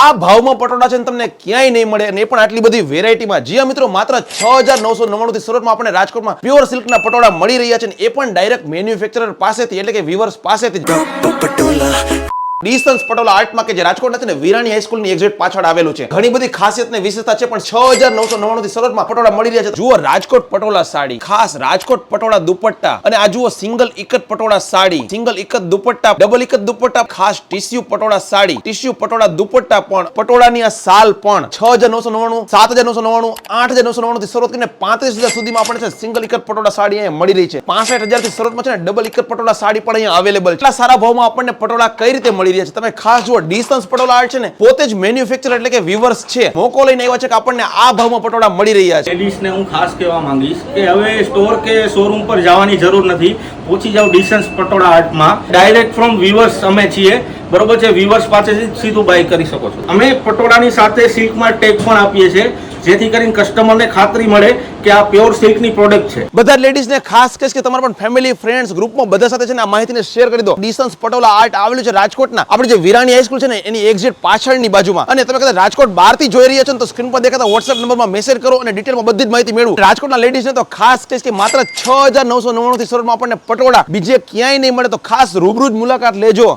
આ ભાવમાં પટોળા છે ને તમને ક્યાંય નહીં મળે અને એ પણ આટલી બધી વેરાયટીમાં. જી મિત્રો માત્ર 6,999 થી શરૂઆતમાં આપણે રાજકોટમાં પ્યોર સિલ્કના પટોળા મળી રહ્યા છે ને એ પણ ડાયરેક્ટ મેન્યુફેક્ચરર પાસેથી એટલે કે વીવર્સ પાસેથી. ડિસ્ટન્સ પટોળા આર્ટમાં કે જે રાજકોટ નથી ને વિરાણી હાઈસ્કૂલની એક્ઝેક્ટ પાછળ આવેલું છે. ઘણી બધી ખાસિયત ને વિશેષતા છે પણ 6,999 થી શરૂઆતમાં પટોળા મળી રહ્યા છે. જુઓ રાજકોટ પટોળા સાડી, ખાસ રાજકોટ પટોળા દુપટ્ટા અને આ જુઓ single ikat patola sari, single ikat dupatta, double ikat dupatta, ખાસ ટીસ્યુ પટોળા સાડી, ટીસ્યુ પટોળા દુપટ્ટા પણ, પટોળાની આ સાલ પણ 6,999, 7,999, 8,999 થી શરૂઆત કરીને 35,000 સુધીમાં આપણે છે સિંગલ ઇકત પટોળા સાડી અહીંયા મળી રહી છે. 65,000 થી શરૂઆતમાં છે ને ડબલ ઇકત પટોળા સાડી પણ અહીંયા અવેલેબલ છે. એટલા સારા ભાવમાં આપણને પટોળા કઈ રીતે મળી રહ્યા છે તમે ખાસ જુઓ. ડિસ્ટન્સ પટોળા આર્ટ છે ને પોતે જ મેન્યુફેક્ચરર એટલે કે વીવર્સ છે. મોકો લઈને આવ્યા છે કે આપણને આ ભાવમાં પટોળા મળી રહ્યા છે. લેડીઝને હું ખાસ કહેવા માંગીશ કે હવે સ્ટોર કે શોરૂમ પર જવાની જરૂર નથી. પહોંચી જાવ distance patola આર્ટમાં. Direct from weavers અમે છીએ, બરોબર છે. વીવર્સ પાસેથી સીધું બાય કરી શકો છો. અમે પટોળાની સાથે સિલ્કમાં ટેગ પણ આપીએ છીએ જેથી કરીને કસ્ટમરને ખાતરી મળે કે આ પ્યોર સિલ્કની પ્રોડક્ટ છે. બધા લેડીઝને ખાસ કહીશ કે તમારા પણ ફેમિલી ફ્રેન્ડ્સ ગ્રુપમાં બધા સાથે છે ને આ માહિતીને શેર કરી દો. ડિસ્ટન્સ પટોળા આર્ટ આવેલું છે રાજકોટના આપણે જે વિરાણી હાઈસ્કૂલ છે ને એની એક્ઝેક્ટ પાછળની બાજુમાં. અને તમે કદાચ રાજકોટ બહારથી જોઈ રહ્યા છો ને તો સ્ક્રીન પર દેખાતા WhatsApp નંબરમાં મેસેજ કરો અને ડિટેલમાં બધી જ માહિતી મેળવો. રાજકોટના લેડીઝને તો ખાસ કહીશ કે માત્ર 6,999 થી શરૂઆતમાં આપણને પટોળા બીજે ક્યાંય નહીં મળે તો ખાસ રૂબરૂ જ મુલાકાત લેજો.